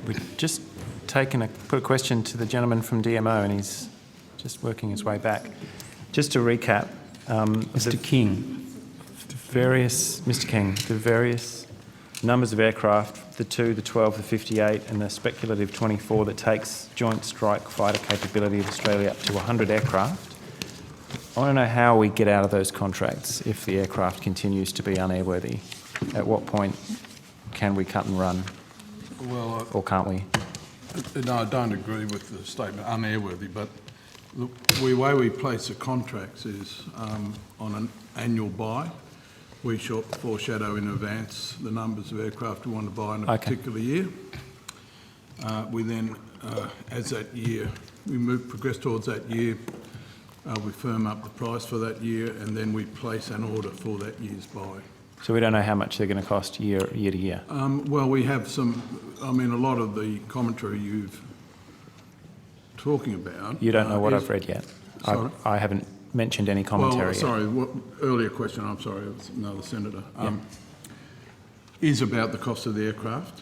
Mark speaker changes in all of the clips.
Speaker 1: We've just put a question to the gentleman from DMO, and he's just working his way back. Just to recap,
Speaker 2: Mr. King.
Speaker 1: Mr. King, the various numbers of aircraft, the 2, the 12, the 58, and the speculative 24 that takes Joint Strike Fighter capability of Australia up to 100 aircraft. I want to know how we get out of those contracts if the aircraft continues to be unairworthy. At what point can we cut and run?
Speaker 3: Well,
Speaker 1: or can't we?
Speaker 3: No, I don't agree with the statement unairworthy, but the way we place the contracts is on an annual buy. We foreshadow in advance the numbers of aircraft we want to buy in a particular year. We then, as that year, progress towards that year, we firm up the price for that year, and then we place an order for that year's buy.
Speaker 1: So we don't know how much they're going to cost year to year?
Speaker 3: Well, we have some, a lot of the commentary you've talking about...
Speaker 1: You don't know what I've read yet?
Speaker 3: Sorry?
Speaker 1: I haven't mentioned any commentary yet.
Speaker 3: Sorry, earlier question, I'm sorry, it was another senator, is about the cost of the aircraft,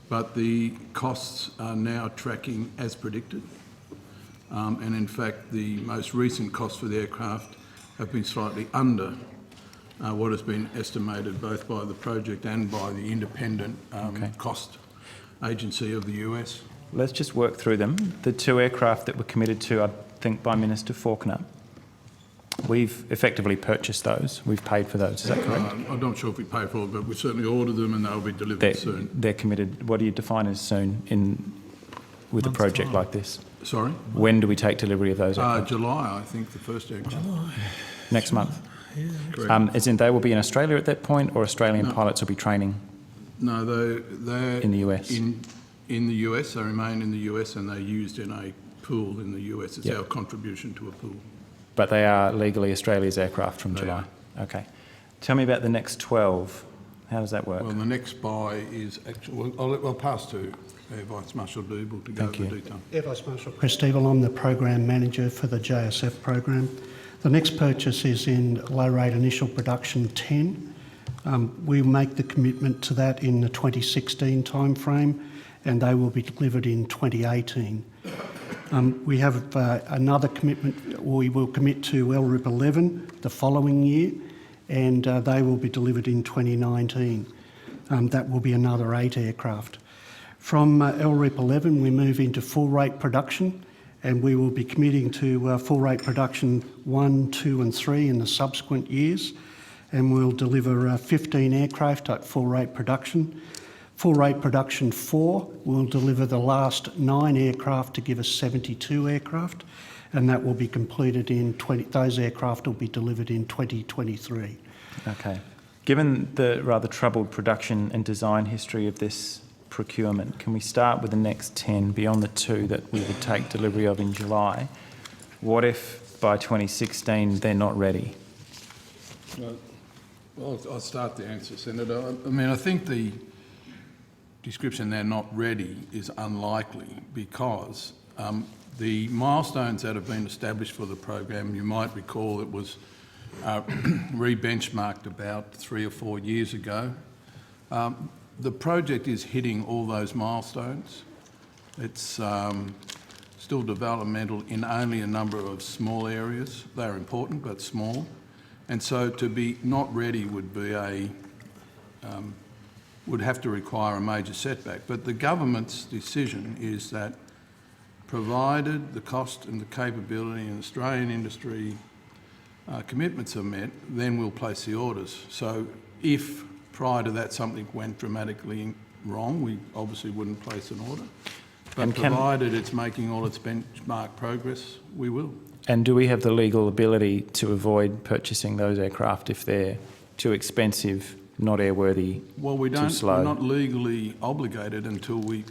Speaker 3: but the costs are now tracking as predicted. And in fact, the most recent costs for the aircraft have been slightly under what has been estimated both by the project and by the independent cost agency of the US.
Speaker 1: Let's just work through them. The 2 aircraft that were committed to, I think, by Minister Faulkner, we've effectively purchased those. We've paid for those. Is that correct?
Speaker 3: I'm not sure if we pay for it, but we certainly ordered them and they'll be delivered soon.
Speaker 1: They're committed. What do you define as soon with a project like this?
Speaker 3: Sorry?
Speaker 1: When do we take delivery of those aircraft?
Speaker 3: July, I think, the first aircraft.
Speaker 1: Next month?
Speaker 3: Yeah. Correct.
Speaker 1: As in they will be in Australia at that point, or Australian pilots will be training?
Speaker 3: No, they're
Speaker 1: in the US?
Speaker 3: In the US, they remain in the US, and they're used in a pool in the US. It's our contribution to a pool.
Speaker 1: But they are legally Australia's aircraft from July? Okay. Tell me about the next 12. How does that work?
Speaker 3: Well, the next buy is actually... I'll pass to Air Vice Marshal Deeble to go over the detail.
Speaker 4: Air Vice Marshal Chris Deeble, I'm the Program Manager for the JSF program. The next purchase is in low rate initial production 10. We make the commitment to that in the 2016 timeframe, and they will be delivered in 2018. We have another commitment. We will commit to LRIP 11 the following year, and they will be delivered in 2019. That will be another 8 aircraft. From LRIP 11, we move into full rate production, and we will be committing to full rate production 1, 2 and 3 in the subsequent years, and we'll deliver 15 aircraft at full rate production. Full rate production 4 will deliver the last 9 aircraft to give us 72 aircraft, and that will be completed in those aircraft will be delivered in 2023.
Speaker 1: Okay. Given the rather troubled production and design history of this procurement, can we start with the next 10 beyond the 2 that we would take delivery of in July? What if by 2016 they're not ready?
Speaker 3: Well, I'll start the answer, Senator. I think the description they're not ready is unlikely because the milestones that have been established for the program, you might recall it was re-benchmarked about 3 or 4 years ago. The project is hitting all those milestones. It's still developmental in only a number of small areas. They're important, but small. And so to be not ready would be would have to require a major setback. But the government's decision is that provided the cost and the capability and Australian industry commitments are met, then we'll place the orders. So if prior to that something went dramatically wrong, we obviously wouldn't place an order. But provided it's making all its benchmark progress, we will.
Speaker 1: And do we have the legal ability to avoid purchasing those aircraft if they're too expensive, not airworthy,
Speaker 3: well, we don't,
Speaker 1: too slow?
Speaker 3: We're not legally obligated until we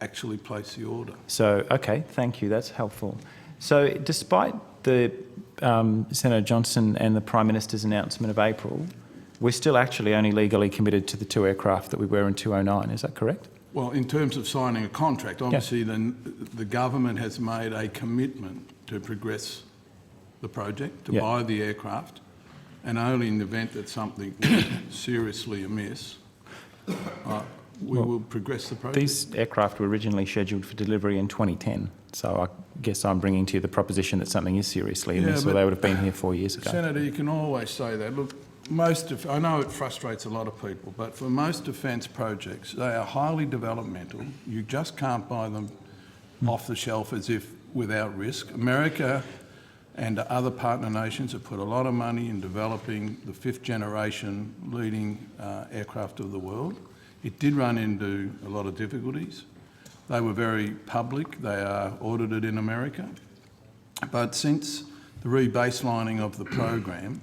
Speaker 3: actually place the order.
Speaker 1: So, okay, thank you, that's helpful. So despite the Senator Johnson and the Prime Minister's announcement of April, we're still actually only legally committed to the 2 aircraft that we were in 2009, is that correct?
Speaker 3: Well, in terms of signing a contract, obviously then the government has made a commitment to progress the project, to buy the aircraft, and only in the event that something was seriously amiss, we will progress the project.
Speaker 1: These aircraft were originally scheduled for delivery in 2010, so I guess I'm bringing to you the proposition that something is seriously amiss, or
Speaker 3: but
Speaker 1: they would have been here 4 years ago.
Speaker 3: Senator, you can always say that. Look, I know it frustrates a lot of people, but for most defence projects, they are highly developmental. You just can't buy them off the shelf as if without risk. America and other partner nations have put a lot of money in developing the fifth generation leading aircraft of the world. It did run into a lot of difficulties. They were very public. They are audited in America. But since the rebaselining of the program,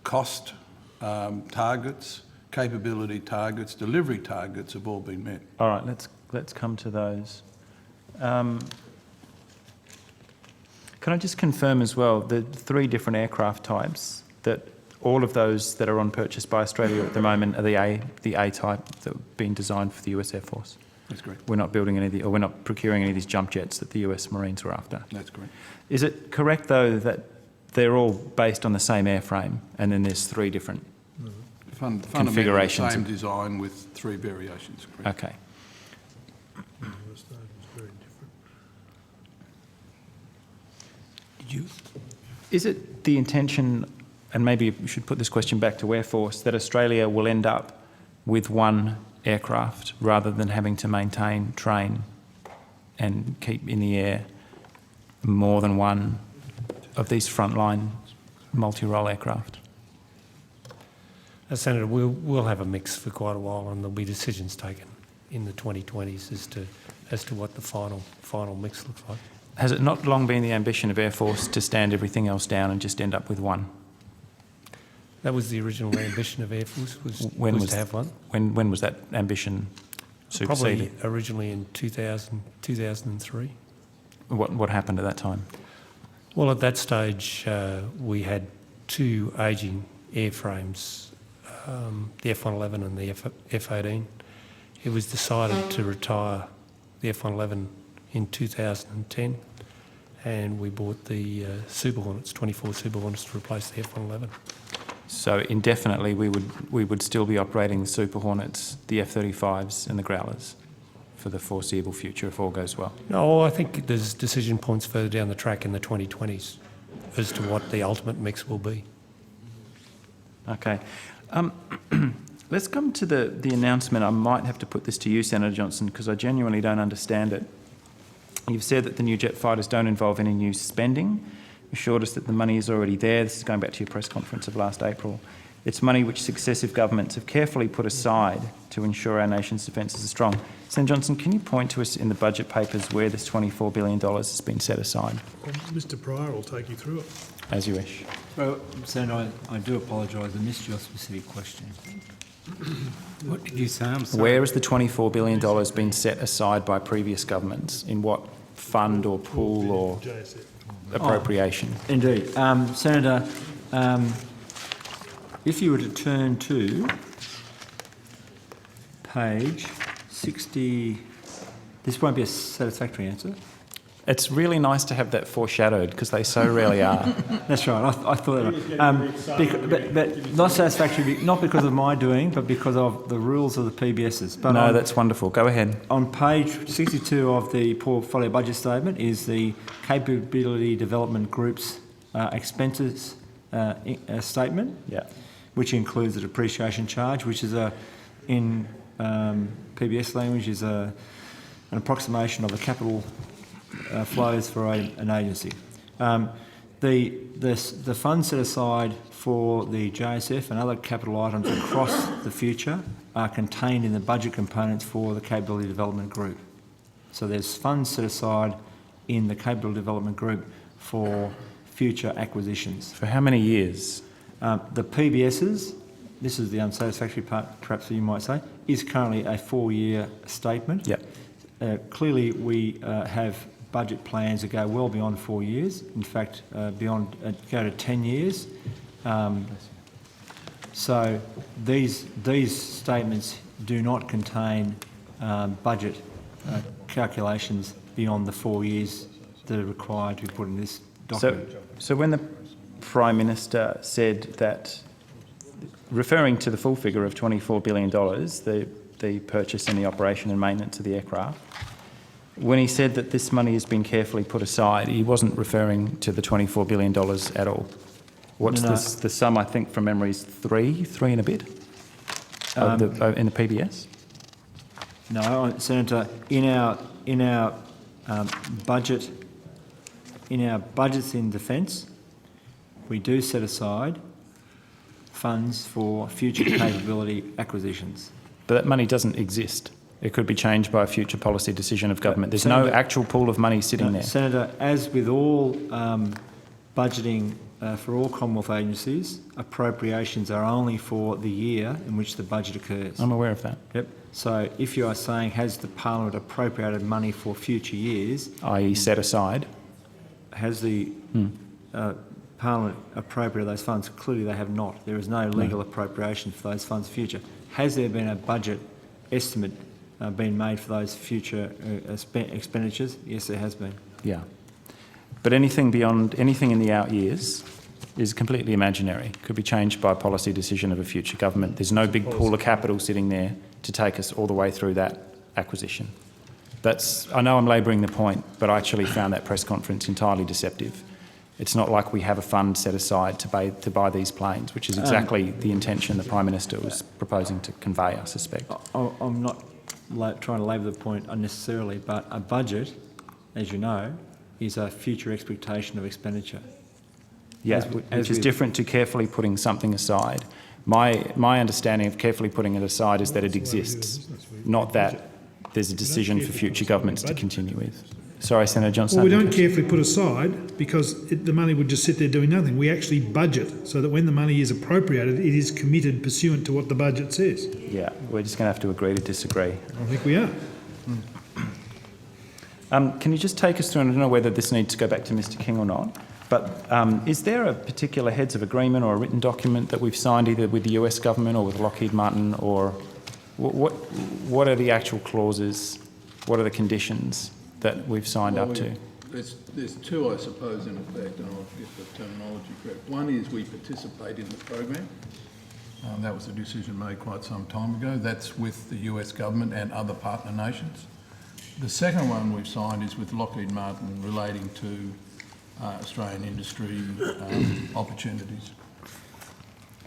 Speaker 3: cost targets, capability targets, delivery targets have all been met.
Speaker 1: All right, let's come to those. Can I just confirm as well the 3 different aircraft types, that all of those that are on purchase by Australia at the moment are the A type that are being designed for the US Air Force?
Speaker 3: That's correct.
Speaker 1: We're not building any of we're not procuring any of these jump jets that the US Marines were after.
Speaker 3: That's correct.
Speaker 1: Is it correct though that they're all based on the same airframe, and then there's 3 different
Speaker 3: Fundamentally
Speaker 1: configurations?
Speaker 3: the same design with 3 variations. Correct.
Speaker 1: Okay. Is it the intention, and maybe you should put this question back to Air Force, that Australia will end up with 1 aircraft rather than having to maintain, train and keep in the air more than 1 of these frontline multi-role aircraft?
Speaker 2: Senator, we'll have a mix for quite a while, and there'll be decisions taken in the 2020s as to what the final mix looks like.
Speaker 1: Has it not long been the ambition of Air Force to stand everything else down and just end up with 1?
Speaker 2: That was the original ambition of Air Force, was to have 1.
Speaker 1: When was that ambition superseded?
Speaker 2: Probably originally in 2003.
Speaker 1: What happened at that time?
Speaker 2: Well, at that stage, we had 2 ageing airframes, the F-111 and the F-18. It was decided to retire the F-111 in 2010, and we bought the Super Hornets, 24 Super Hornets, to replace the F-111.
Speaker 1: So indefinitely we would still be operating the Super Hornets, the F-35s and the Growlers for the foreseeable future if all goes well?
Speaker 2: No, I think there's decision points further down the track in the 2020s as to what the ultimate mix will be.
Speaker 1: Okay. Let's come to the announcement. I might have to put this to you, Senator Johnson, because I genuinely don't understand it. You've said that the new jet fighters don't involve any new spending. You assured us that the money is already there. This is going back to your press conference of last April. It's money which successive governments have carefully put aside to ensure our nation's defences are strong. Senator Johnson, can you point to us in the budget papers where this $24 billion has been set aside?
Speaker 5: Well, Mr Pryor will take you through it.
Speaker 1: As you wish.
Speaker 6: Well, Senator, I do apologise. I missed your specific question. What did you say? I'm sorry.
Speaker 1: Where has the $24 billion been set aside by previous governments? In what fund or pool or
Speaker 5: JSF.
Speaker 1: appropriation?
Speaker 6: Indeed. Senator, if you were to turn to page 60... This won't be a satisfactory answer.
Speaker 1: It's really nice to have that foreshadowed because they so rarely are.
Speaker 6: That's right. I thought that. But not satisfactory, not because of my doing, but because of the rules of the PBSs. But
Speaker 1: No, that's wonderful. Go ahead.
Speaker 6: on page 62 of the portfolio budget statement is the Capability Development Group's expenses statement,
Speaker 1: Yeah.
Speaker 6: which includes the depreciation charge, which is in PBS language is an approximation of the capital flows for an agency. The funds set aside for the JSF and other capital items across the future are contained in the budget components for the Capability Development Group. So there's funds set aside in the Capability Development Group for future acquisitions.
Speaker 1: For how many years?
Speaker 6: The PBSs, this is the unsatisfactory part, perhaps you might say, is currently a 4-year statement.
Speaker 1: Yep.
Speaker 6: Clearly, we have budget plans that go well beyond 4 years. In fact, go to 10 years. So these statements do not contain budget calculations beyond the 4 years that are required to be put in this document.
Speaker 1: So when the Prime Minister said that, referring to the full figure of $24 billion, the the purchase and the operation and maintenance of the aircraft. When he said that this money has been carefully put aside, he wasn't referring to the $24 billion at all. What's
Speaker 6: No.
Speaker 1: the sum, I think, from memory is three and a bit in the PBS?
Speaker 6: No, Senator, in our budget, in our budgets in defence, we do set aside funds for future capability acquisitions.
Speaker 1: But that money doesn't exist. It could be changed by a future policy decision of government. There's no
Speaker 6: Senator,
Speaker 1: actual pool of money sitting there.
Speaker 6: Senator, as with all budgeting for all Commonwealth agencies, appropriations are only for the year in which the budget occurs.
Speaker 1: I'm aware of that.
Speaker 6: Yep. So if you are saying, has the Parliament appropriated money for future years,
Speaker 1: I.e. set aside.
Speaker 6: has the Parliament appropriated those funds? Clearly they have not. There is no legal appropriation for those funds future. Has there been a budget estimate been made for those future expenditures? Yes, there has been.
Speaker 1: Yeah. But anything in the out years is completely imaginary. Could be changed by policy decision of a future government. There's no big pool of capital sitting there to take us all the way through that acquisition. I know I'm labouring the point, but I actually found that press conference entirely deceptive. It's not like we have a fund set aside to buy these planes, which is exactly the intention the Prime Minister was proposing to convey, I suspect.
Speaker 6: I'm not trying to labour the point unnecessarily, but a budget, as you know, is a future expectation of expenditure.
Speaker 1: Yeah, which is different to carefully putting something aside. My understanding of carefully putting it aside is that it exists, not that there's a decision for future governments to continue with. Sorry, Senator Johnson.
Speaker 5: Well, we don't carefully put aside because the money would just sit there doing nothing. We actually budget so that when the money is appropriated, it is committed pursuant to what the budget says.
Speaker 1: Yeah, we're just going to have to agree to disagree.
Speaker 5: I think we are.
Speaker 1: Can you just take us through, and I don't know whether this needs to go back to Mr King or not, but is there a particular heads of agreement or a written document that we've signed either with the US government or with Lockheed Martin, or what are the actual clauses, what are the conditions that we've signed up to?
Speaker 3: There's two, I suppose, in effect, and I'll get the terminology correct. One is we participate in the program. That was a decision made quite some time ago. That's with the US government and other partner nations. The second one we've signed is with Lockheed Martin relating to Australian industry opportunities.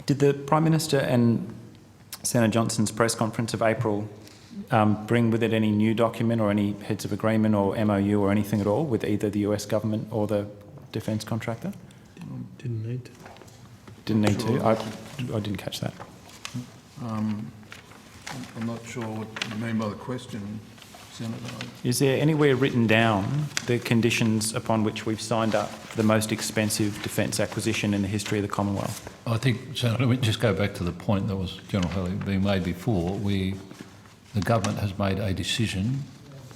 Speaker 1: Did the Prime Minister and Senator Johnson's press conference of April bring with it any new document or any heads of agreement or MOU or anything at all with either the US government or the defence contractor?
Speaker 5: Didn't need to.
Speaker 1: Didn't need to? I didn't catch that.
Speaker 3: I'm not sure what you mean by the question, Senator.
Speaker 1: Is there anywhere written down the conditions upon which we've signed up for the most expensive defence acquisition in the history of the Commonwealth?
Speaker 7: I think, Senator, let me just go back to the point that was, General Hurley, being made before. The government has made a decision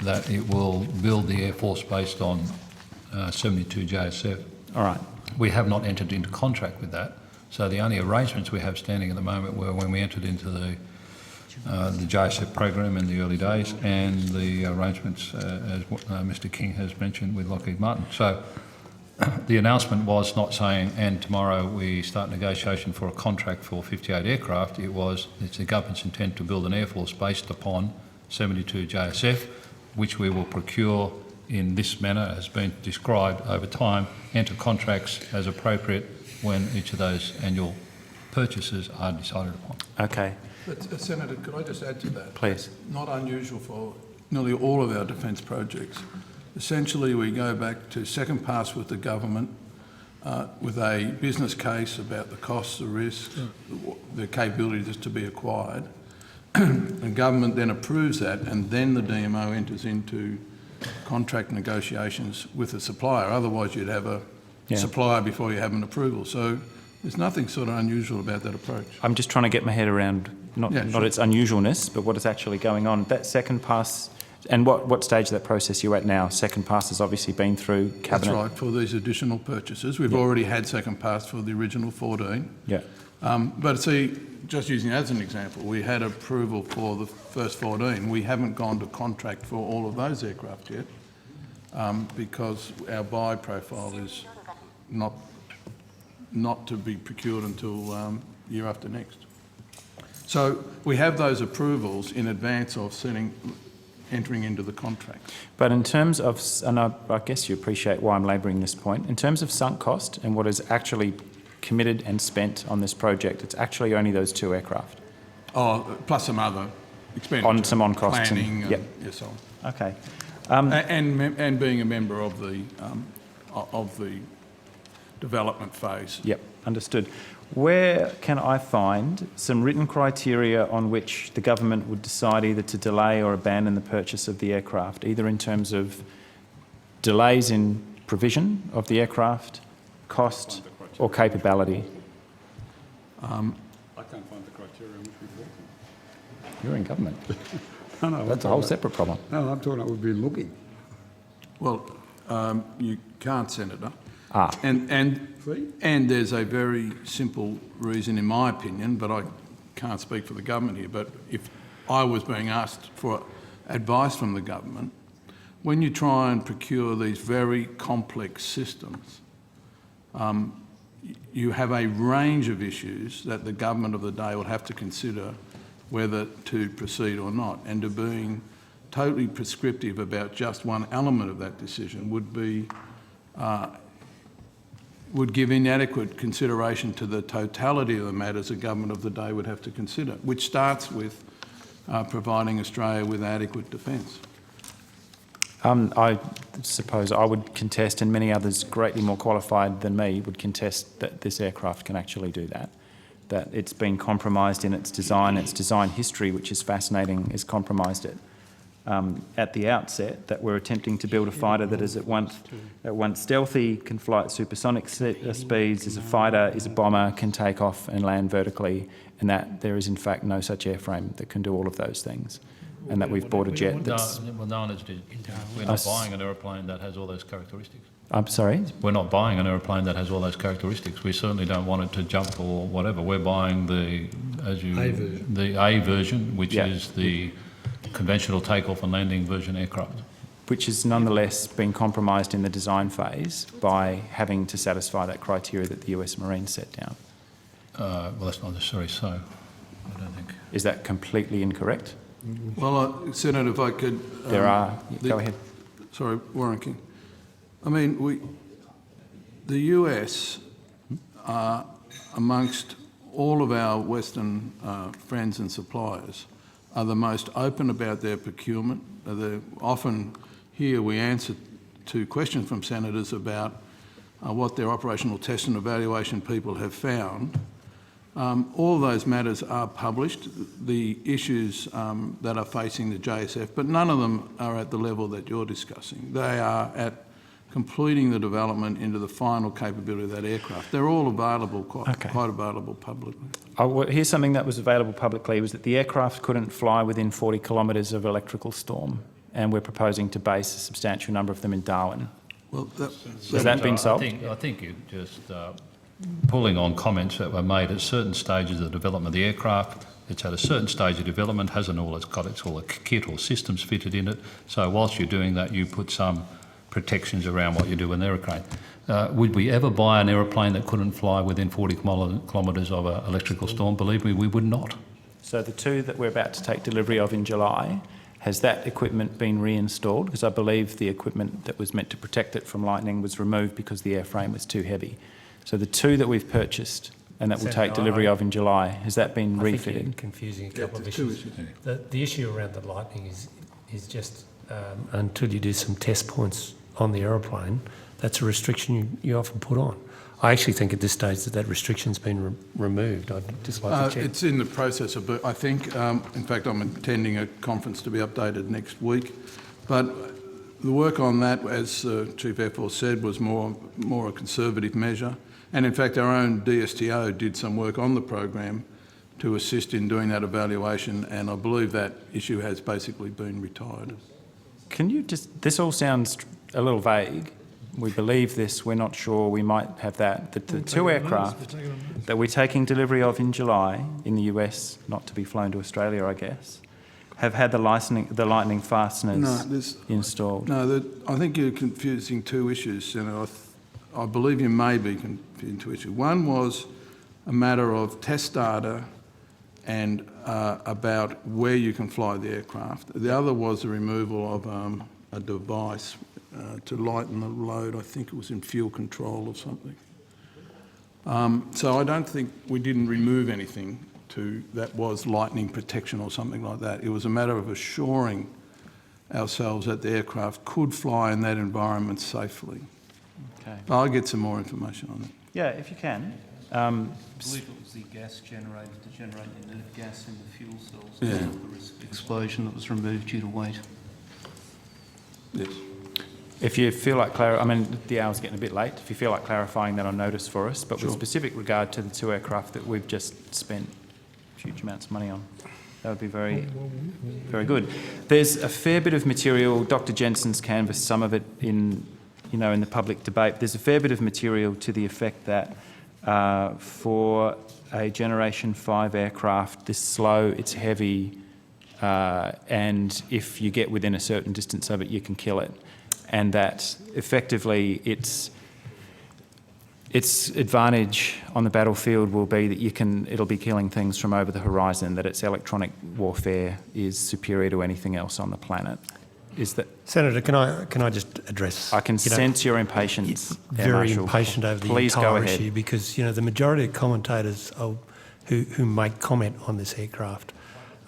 Speaker 7: that it will build the Air Force based on 72 JSF.
Speaker 1: All right.
Speaker 7: We have not entered into contract with that. So the only arrangements we have standing at the moment were when we entered into the JSF program in the early days and the arrangements, as Mr King has mentioned, with Lockheed Martin. So the announcement was not saying, and tomorrow we start negotiation for a contract for 58 aircraft. It's the government's intent to build an Air Force based upon 72 JSF, which we will procure in this manner, as been described over time, enter contracts as appropriate when each of those annual purchases are decided upon.
Speaker 1: Okay.
Speaker 3: But, Senator, could I just add to that?
Speaker 1: Please.
Speaker 3: Not unusual for nearly all of our defence projects. Essentially, we go back to second pass with the government with a business case about the costs, the risks, the capabilities to be acquired. The government then approves that, and then the DMO enters into contract negotiations with the supplier. Otherwise, you'd have a supplier before you have an approval. So there's nothing sort of unusual about that approach.
Speaker 1: I'm just trying to get my head around not its unusualness, but what is actually going on. That second pass, and what stage of that process you're at now? Second pass has obviously been through Cabinet.
Speaker 3: That's right, for these additional purchases. We've already had second pass for the original 14.
Speaker 1: Yeah.
Speaker 3: But see, just using as an example, we had approval for the first 14. We haven't gone to contract for all of those aircraft yet because our buy profile is not to be procured until year after next. So we have those approvals in advance of entering into the contract.
Speaker 1: But in terms of, and I guess you appreciate why I'm labouring this point, in terms of sunk cost and what is actually committed and spent on this project, it's actually only those 2 aircraft.
Speaker 3: Oh, plus some other expenditure.
Speaker 1: On some on-costs.
Speaker 3: Planning and
Speaker 1: Yep.
Speaker 3: yes, so on.
Speaker 1: Okay.
Speaker 3: And being a member of the development phase.
Speaker 1: Yep, understood. Where can I find some written criteria on which the government would decide either to delay or abandon the purchase of the aircraft, either in terms of delays in provision of the aircraft, cost or capability?
Speaker 8: I can't find the criteria on which we've worked
Speaker 1: You're in government.
Speaker 8: on. No,
Speaker 1: That's a whole separate problem.
Speaker 8: No, I'm talking about we've been looking.
Speaker 3: Well, you can't, Senator.
Speaker 1: Ah.
Speaker 3: And there's a very simple reason, in my opinion, but I can't speak for the government here, but if I was being asked for advice from the government, when you try and procure these very complex systems, you have a range of issues that the government of the day will have to consider whether to proceed or not, and to being totally prescriptive about just one element of that decision would give inadequate consideration to the totality of the matters a government of the day would have to consider, which starts with providing Australia with adequate defence.
Speaker 1: I suppose I would contest, and many others greatly more qualified than me would contest, that this aircraft can actually do that. That it's been compromised in its design history, which is fascinating, has compromised it. At the outset, that we're attempting to build a fighter that is at once stealthy, can fly at supersonic speeds, is a fighter, is a bomber, can take off and land vertically, and that there is in fact no such airframe that can do all of those things, and that we've bought a jet that's...
Speaker 7: Well, no one is. We're not buying an aeroplane that has all those characteristics.
Speaker 1: I'm sorry?
Speaker 7: We're not buying an aeroplane that has all those characteristics. We certainly don't want it to jump or whatever. We're buying the A version, which is the conventional takeoff and landing version aircraft.
Speaker 1: Which has nonetheless been compromised in the design phase by having to satisfy that criteria that the US Marines set down.
Speaker 7: Well, that's not necessarily so, I don't think.
Speaker 1: Is that completely incorrect?
Speaker 3: Well, Senator, if I could...
Speaker 1: Go ahead.
Speaker 3: Sorry, Warren King. I mean, the US, amongst all of our Western friends and suppliers, are the most open about their procurement. Often here we answer to questions from senators about what their operational test and evaluation people have found. All those matters are published, the issues that are facing the JSF, but none of them are at the level that you're discussing. They are at completing the development into the final capability of that aircraft. They're all available, quite available publicly.
Speaker 1: Here's something that was available publicly, was that the aircraft couldn't fly within 40 kilometres of electrical storm, and we're proposing to base a substantial number of them in Darwin.
Speaker 3: Well,
Speaker 1: Has that been solved?
Speaker 7: I think you're just pulling on comments that were made at certain stages of the development of the aircraft. It's at a certain stage of development, hasn't all the kit or systems fitted in it. So whilst you're doing that, you put some protections around what you do with an aeroplane. Would we ever buy an aeroplane that couldn't fly within 40 kilometres of an electrical storm? Believe me, we would not.
Speaker 1: So the 2 that we're about to take delivery of in July, has that equipment been reinstalled? Because I believe the equipment that was meant to protect it from lightning was removed because the airframe was too heavy. So the 2 that we've purchased and that we'll take delivery of in July, has that been refitted?
Speaker 2: I think you're confusing a couple of issues. The issue around the lightning is just until you do some test points on the aeroplane, that's a restriction you often put on. I actually think at this stage that restriction's been removed. I'd just like to check.
Speaker 3: It's in the process of, I think, in fact, I'm attending a conference to be updated next week, but the work on that, as Chief Air Force said, was more a conservative measure. And in fact, our own DSTO did some work on the program to assist in doing that evaluation, and I believe that issue has basically been retired.
Speaker 1: Can you just, this all sounds a little vague. We believe this, we're not sure, we might have that. The 2 aircraft that we're taking delivery of in July in the US, not to be flown to Australia, I guess, have had the lightning fasteners installed.
Speaker 3: No, I think you're confusing 2 issues, and I believe you may be confusing 2 issues. One was a matter of test data and about where you can fly the aircraft. The other was the removal of a device to lighten the load. I think it was in fuel control or something. So I don't think we didn't remove anything that was lightning protection or something like that. It was a matter of assuring ourselves that the aircraft could fly in that environment safely.
Speaker 1: Okay.
Speaker 3: I'll get some more information on it.
Speaker 1: Yeah, if you can.
Speaker 2: I believe it was the gas generator to generate the inert gas in the fuel cells.
Speaker 3: Yeah.
Speaker 2: The risk
Speaker 9: Explosion that was removed due to weight.
Speaker 3: Yes.
Speaker 1: If you feel like the hour's getting a bit late. If you feel like clarifying that on notice for us, but with specific regard to the two aircraft that we've just spent huge amounts of money on, that would be very, very good. There's a fair bit of material. Dr. Jensen's canvassed some of it in the public debate. There's a fair bit of material to the effect that for a Generation 5 aircraft, this slow, it's heavy, and if you get within a certain distance of it, you can kill it. And that effectively its advantage on the battlefield will be that it'll be killing things from over the horizon, that its electronic warfare is superior to anything else on the planet. Is that...
Speaker 2: Senator, can I just address...
Speaker 1: I can sense your impatience, Air
Speaker 2: very
Speaker 1: Marshal.
Speaker 2: impatient over the
Speaker 1: Please go
Speaker 2: entire
Speaker 1: ahead.
Speaker 2: issue because, the majority of commentators who make comment on this aircraft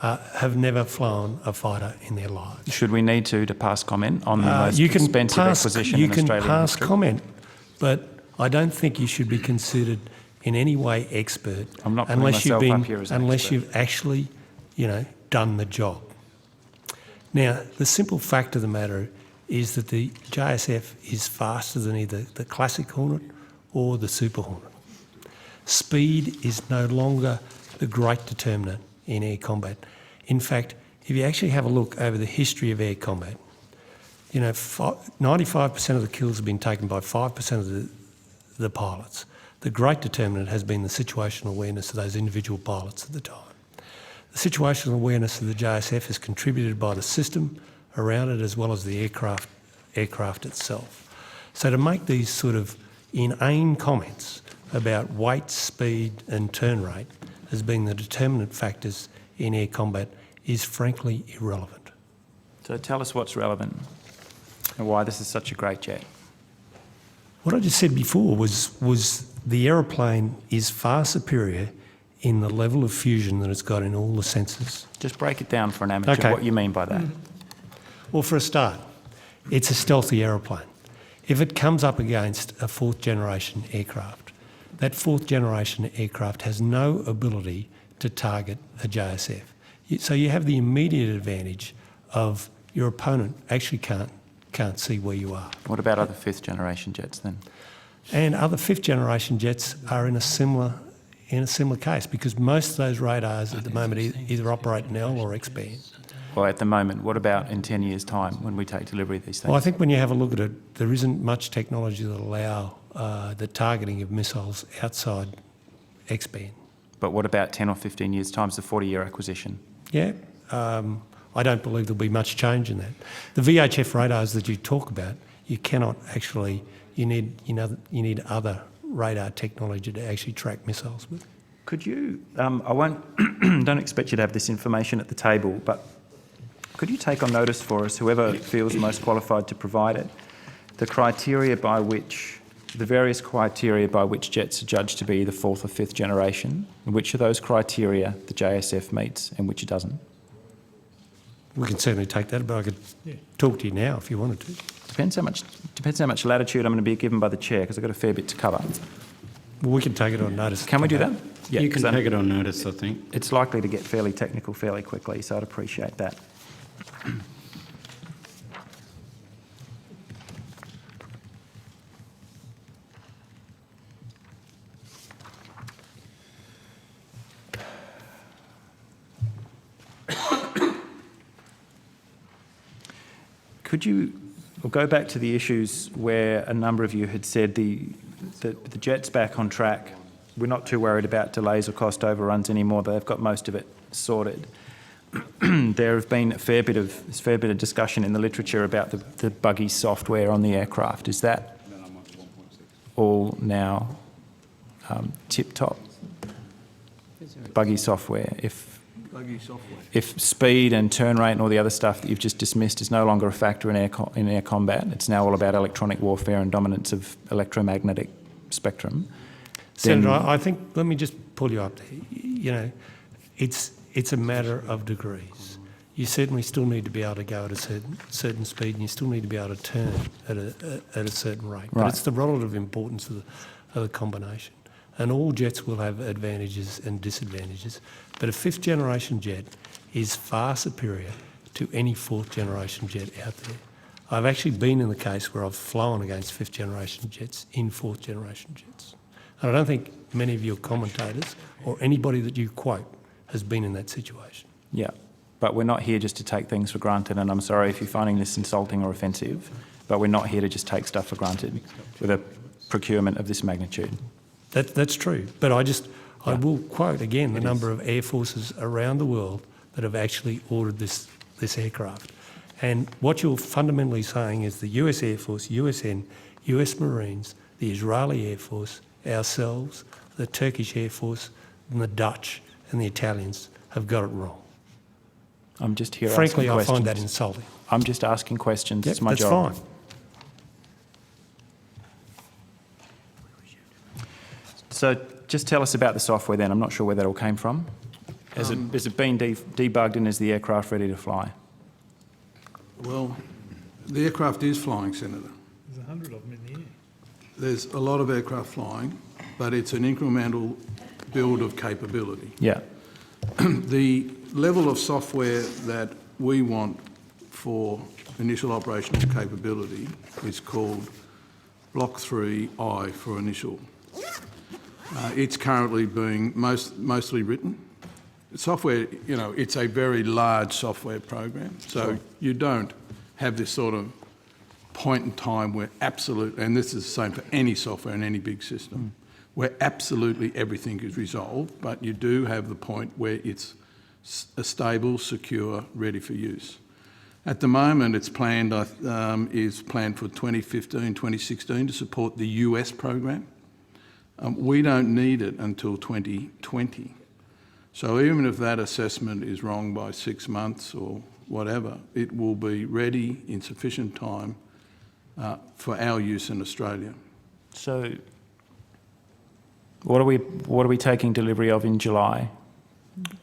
Speaker 2: have never flown a fighter in their lives.
Speaker 1: Should we need to pass comment on the most expensive acquisition in Australian
Speaker 2: You can pass
Speaker 1: history?
Speaker 2: comment, but I don't think you should be considered in any way expert
Speaker 1: I'm not putting myself up here as an expert.
Speaker 2: you've actually, done the job. Now, the simple fact of the matter is that the JSF is faster than either the Classic Hornet or the Super Hornet. Speed is no longer the great determinant in air combat. In fact, if you actually have a look over the history of air combat, 95% of the kills have been taken by 5% of the pilots. The great determinant has been the situational awareness of those individual pilots at the time. The situational awareness of the JSF is contributed by the system around it as well as the aircraft itself. So to make these sort of inane comments about weight, speed and turn rate as being the determinant factors in air combat is frankly irrelevant.
Speaker 1: So tell us what's relevant and why this is such a great jet.
Speaker 2: What I just said before was the aeroplane is far superior in the level of fusion that it's got in all the sensors.
Speaker 1: Just break it down for an amateur,
Speaker 2: Okay.
Speaker 1: what you mean by that.
Speaker 2: Well, for a start, it's a stealthy aeroplane. If it comes up against a fourth generation aircraft, that fourth generation aircraft has no ability to target a JSF. So you have the immediate advantage of your opponent actually can't see where you are.
Speaker 1: What about other fifth generation jets then?
Speaker 2: And other fifth generation jets are in a similar case because most of those radars at the moment either operate in L or X-band.
Speaker 1: Well, at the moment, what about in 10 years' time when we take delivery of these things?
Speaker 2: Well, I think when you have a look at it, there isn't much technology that allow the targeting of missiles outside X-band.
Speaker 1: But what about 10 or 15 years' time? It's a 40-year acquisition.
Speaker 2: Yeah, I don't believe there'll be much change in that. The VHF radars that you talk about, you cannot actually. You need other radar technology to actually track missiles with.
Speaker 1: Could you? Don't expect you to have this information at the table, but could you take on notice for us, whoever feels most qualified to provide it, the various criteria by which jets are judged to be the fourth or fifth generation, and which of those criteria the JSF meets and which it doesn't?
Speaker 2: We can certainly take that, but I could talk to you now if you wanted to.
Speaker 1: Depends how much latitude I'm going to be given by the chair, because I've got a fair bit to cover.
Speaker 2: Well, we can take it on notice.
Speaker 1: Can we do that? Yeah,
Speaker 9: You can
Speaker 1: 'cause
Speaker 9: take it on notice, I think.
Speaker 1: it's likely to get fairly technical fairly quickly, so I'd appreciate that. We'll go back to the issues where a number of you had said the jet's back on track. We're not too worried about delays or cost overruns anymore. They've got most of it sorted. There have been a fair bit of discussion in the literature about the buggy software on the aircraft. Is that all now tip-top? Buggy software.
Speaker 3: Buggy software.
Speaker 1: If speed and turn rate and all the other stuff that you've just dismissed is no longer a factor in air combat, it's now all about electronic warfare and dominance of electromagnetic spectrum.
Speaker 2: Senator, I think, let me just pull you up there. You know, it's a matter of degrees. You certainly still need to be able to go at a certain speed, and you still need to be able to turn at a certain rate. But
Speaker 1: Right.
Speaker 2: it's the relative importance of the combination. And all jets will have advantages and disadvantages, but a fifth generation jet is far superior to any fourth generation jet out there. I've actually been in the case where I've flown against fifth generation jets in fourth generation jets. And I don't think many of your commentators or anybody that you quote has been in that situation.
Speaker 1: Yeah, but we're not here just to take things for granted, and I'm sorry if you're finding this insulting or offensive, but we're not here to just take stuff for granted with a procurement of this magnitude.
Speaker 2: That's true, but I will quote again the number of air forces around the world that have actually ordered this aircraft. And what you're fundamentally saying is the US Air Force, USN, US Marines, the Israeli Air Force, ourselves, the Turkish Air Force, and the Dutch and the Italians have got it wrong.
Speaker 1: I'm just here
Speaker 2: Frankly,
Speaker 1: asking
Speaker 2: I
Speaker 1: questions.
Speaker 2: find that insulting.
Speaker 1: I'm just asking questions.
Speaker 2: Yep,
Speaker 1: It's my
Speaker 2: that's
Speaker 1: job.
Speaker 2: fine.
Speaker 1: So just tell us about the software then. I'm not sure where that all came from. Has it been debugged and is the aircraft ready to fly?
Speaker 3: Well, the aircraft is flying, Senator.
Speaker 5: There's 100 of them in the air.
Speaker 3: There's a lot of aircraft flying, but it's an incremental build of capability.
Speaker 1: Yeah.
Speaker 3: The level of software that we want for initial operational capability is called Block 3I for initial. It's currently being mostly written. Software, you know, it's a very large software program, so you don't have this sort of point in time where absolutely, and this is the same for any software in any big system, where absolutely everything is resolved, but you do have the point where it's a stable, secure, ready for use. At the moment, it's planned, is planned for 2015, 2016 to support the US program. We don't need it until 2020. So even if that assessment is wrong by 6 months or whatever, it will be ready in sufficient time for our use in Australia.
Speaker 1: So what are we taking delivery of in July?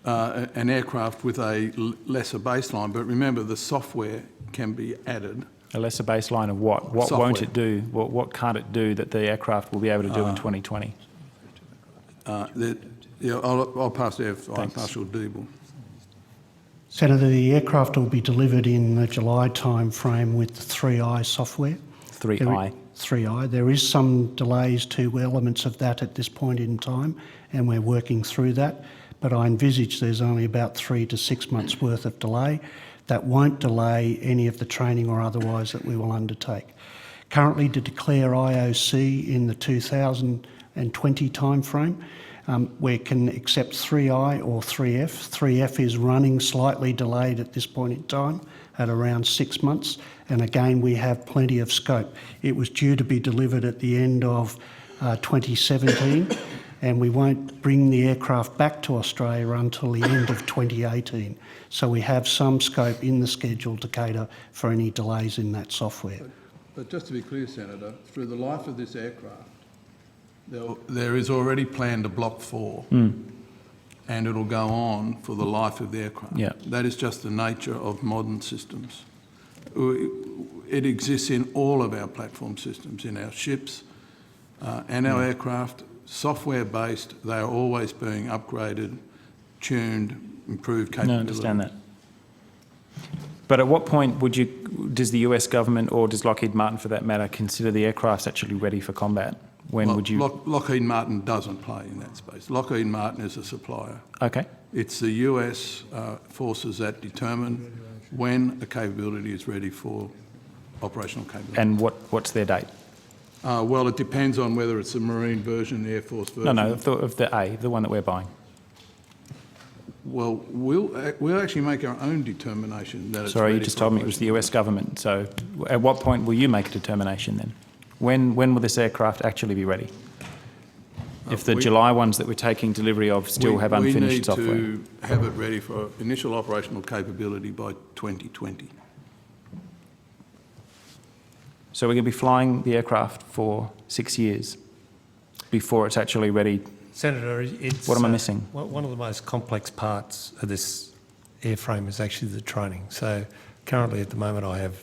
Speaker 3: An aircraft with a lesser baseline, but remember the software can be added.
Speaker 1: A lesser baseline of what? What
Speaker 3: Software.
Speaker 1: won't it do? What can't it do that the aircraft will be able to do in 2020?
Speaker 3: I'll pass to
Speaker 1: Thanks.
Speaker 3: Marshal Deeble.
Speaker 4: Senator, the aircraft will be delivered in the July timeframe with the 3I software.
Speaker 1: 3I.
Speaker 4: 3I. There is some delays to elements of that at this point in time, and we're working through that. But I envisage there's only about 3 to 6 months worth of delay. That won't delay any of the training or otherwise that we will undertake. Currently, to declare IOC in the 2020 timeframe, we can accept 3I or 3F. 3F is running slightly delayed at this point in time at around 6 months. And again, we have plenty of scope. It was due to be delivered at the end of 2017, and we won't bring the aircraft back to Australia until the end of 2018. So we have some scope in the schedule to cater for any delays in that software.
Speaker 3: But just to be clear, Senator, through the life of this aircraft, there is already planned a Block 4, and it'll go on for the life of the aircraft.
Speaker 1: Yeah.
Speaker 3: That is just the nature of modern systems. It exists in all of our platform systems, in our ships and our aircraft. Software-based, they are always being upgraded, tuned, improved capability.
Speaker 1: No, I understand that. But at what point does the US government, or does Lockheed Martin for that matter, consider the aircraft's actually ready for combat? When would you...
Speaker 3: Lockheed Martin doesn't play in that space. Lockheed Martin is a supplier.
Speaker 1: Okay.
Speaker 3: It's the US forces that determine when a capability is ready for operational capability.
Speaker 1: And what's their date?
Speaker 3: Well, it depends on whether it's the Marine version, the Air Force version.
Speaker 1: No, of the A, the one that we're buying.
Speaker 3: Well, we'll actually make our own determination that it's
Speaker 1: Sorry,
Speaker 3: ready
Speaker 1: you just
Speaker 3: for
Speaker 1: told me it was the US government. So at what point will you make a determination then? When will this aircraft actually be ready? if the
Speaker 3: we-
Speaker 1: July ones that we're taking delivery of still have unfinished software?
Speaker 3: We need to have it ready for initial operational capability by 2020.
Speaker 1: So we're going to be flying the aircraft for 6 years before it's actually ready.
Speaker 2: Senator, it's...
Speaker 1: What am I missing?
Speaker 2: One of the most complex parts of this airframe is actually the training. So currently at the moment I have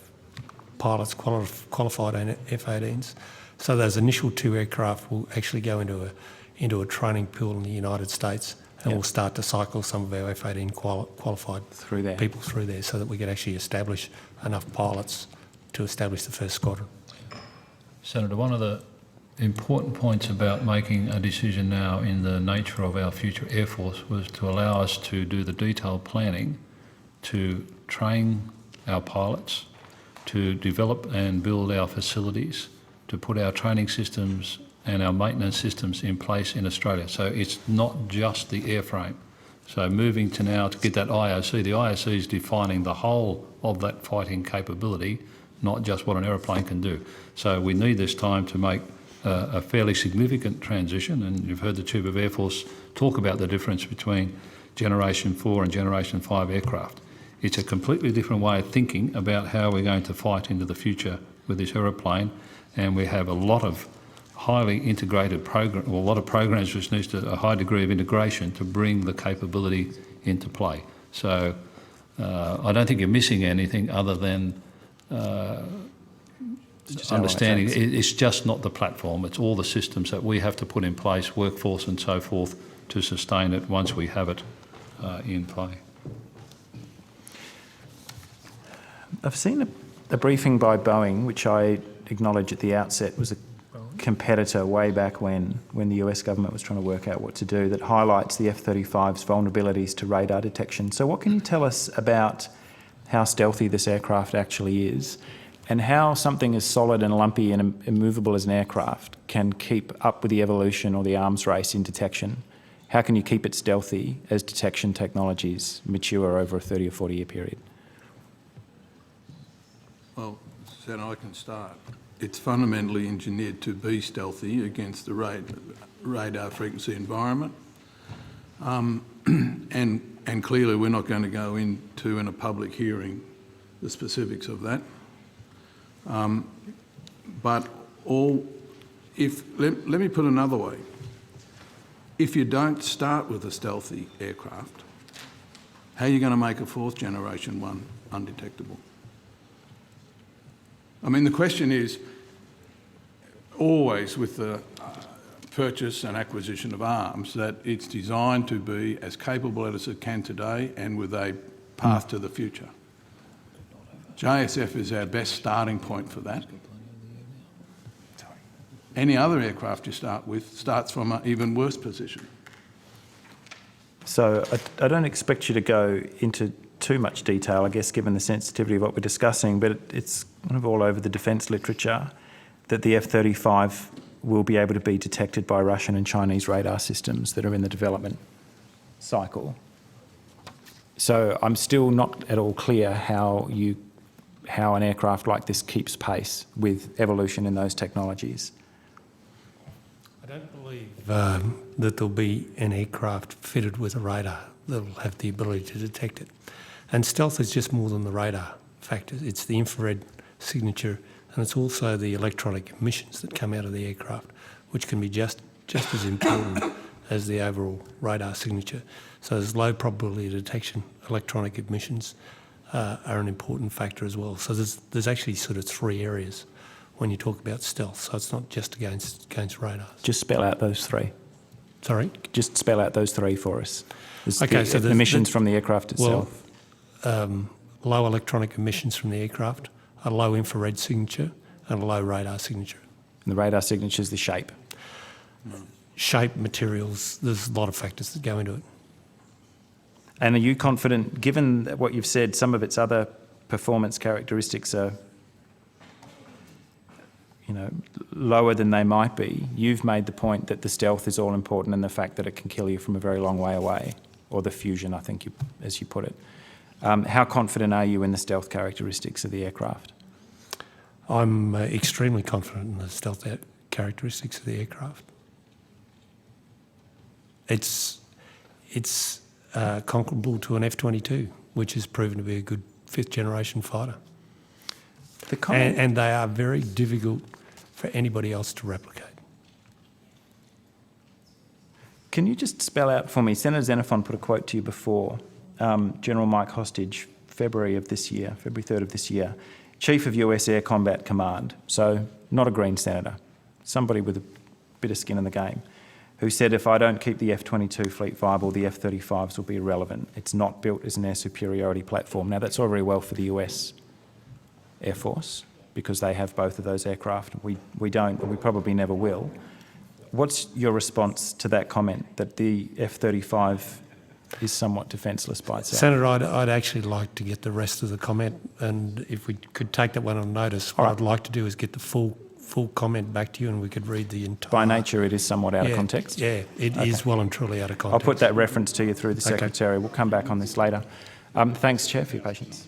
Speaker 2: pilots qualified on F-18s. So those initial 2 aircraft will actually go into a training pool in the United States, and we'll start to cycle some of our F-18 qualified
Speaker 1: Through there.
Speaker 2: people through there so that we can actually establish enough pilots to establish the first squadron.
Speaker 7: Senator, one of the important points about making a decision now in the nature of our future Air Force was to allow us to do the detailed planning to train our pilots, to develop and build our facilities, to put our training systems and our maintenance systems in place in Australia. So it's not just the airframe. So moving to now to get that IOC, the IOC is defining the whole of that fighting capability, not just what an aeroplane can do. So we need this time to make a fairly significant transition, and you've heard the Chief of Air Force talk about the difference between Generation 4 and Generation 5 aircraft. It's a completely different way of thinking about how we're going to fight into the future with this aeroplane, and we have a lot of highly integrated program, or a lot of programs which needs a high degree of integration to bring the capability into play. So I don't think you're missing anything other than understanding it's just not the platform, it's all the systems that we have to put in place, workforce and so forth, to sustain it once we have it in play.
Speaker 1: I've seen a briefing by Boeing, which I acknowledge at the outset was a competitor way back when the US government was trying to work out what to do, that highlights the F-35's vulnerabilities to radar detection. So what can you tell us about how stealthy this aircraft actually is, and how something as solid and lumpy and immovable as an aircraft can keep up with the evolution or the arms race in detection? How can you keep it stealthy as detection technologies mature over a 30 or 40 year period?
Speaker 3: Well, Senator, I can start. It's fundamentally engineered to be stealthy against the radar frequency environment. And clearly we're not going to go into in a public hearing the specifics of that. But let me put it another way. If you don't start with a stealthy aircraft, how are you going to make a 4th generation one undetectable? I mean, the question is always with the purchase and acquisition of arms that it's designed to be as capable as it can today and with a path to the future. JSF is our best starting point for that. Any other aircraft you start with starts from an even worse position.
Speaker 1: So I don't expect you to go into too much detail, I guess, given the sensitivity of what we're discussing, but it's kind of all over the defence literature that the F-35 will be able to be detected by Russian and Chinese radar systems that are in the development cycle. So I'm still not at all clear how an aircraft like this keeps pace with evolution in those technologies.
Speaker 2: I don't believe that there'll be an aircraft fitted with a radar that'll have the ability to detect it. And stealth is just more than the radar factor. It's the infrared signature, and it's also the electronic emissions that come out of the aircraft, which can be just as important as the overall radar signature. So there's low probability of detection. Electronic emissions are an important factor as well. So there's actually sort of 3 areas when you talk about stealth. So it's not just against radars.
Speaker 1: Just spell out those 3.
Speaker 2: Sorry?
Speaker 1: Just spell out those 3 for us.
Speaker 2: Okay, so
Speaker 1: the emissions from the aircraft itself.
Speaker 2: Low electronic emissions from the aircraft, a low infrared signature, and a low radar signature.
Speaker 1: And the radar signature is the shape.
Speaker 2: Shape, materials, there's a lot of factors that go into it.
Speaker 1: And are you confident, given what you've said, some of its other performance characteristics are, lower than they might be, you've made the point that the stealth is all important and the fact that it can kill you from a very long way away, or the fusion, I think, as you put it. How confident are you in the stealth characteristics of the aircraft?
Speaker 2: I'm extremely confident in the stealth characteristics of the aircraft. it's comparable to an F-22, which has proven to be a good fifth-generation fighter.
Speaker 1: The comment,
Speaker 2: And they are very difficult for anybody else to replicate.
Speaker 1: can you just spell out for me, Senator Xenophon put a quote to you before, General Mike Hostage, February 3rd of this year, Chief of US Air Combat Command, so not a Green senator, somebody with a bit of skin in the game, who said, if I don't keep the F-22 fleet viable, the F-35s will be irrelevant. It's not built as an air superiority platform. Now, that's all very well for the US Air Force, because they have both of those aircraft. We don't, and we probably never will. What's your response to that comment, that the F-35 is somewhat defenceless by itself?
Speaker 2: Senator, I'd actually like to get the rest of the comment, and if we could take that one on notice, what I'd like to do is get the full comment back to you, and we could read the entire...
Speaker 1: By nature, it is somewhat out of context?
Speaker 2: Yeah, it is well and truly out of context.
Speaker 1: I'll put that reference to you through the Secretary. We'll come back on this later. Thanks, Chair, for your patience.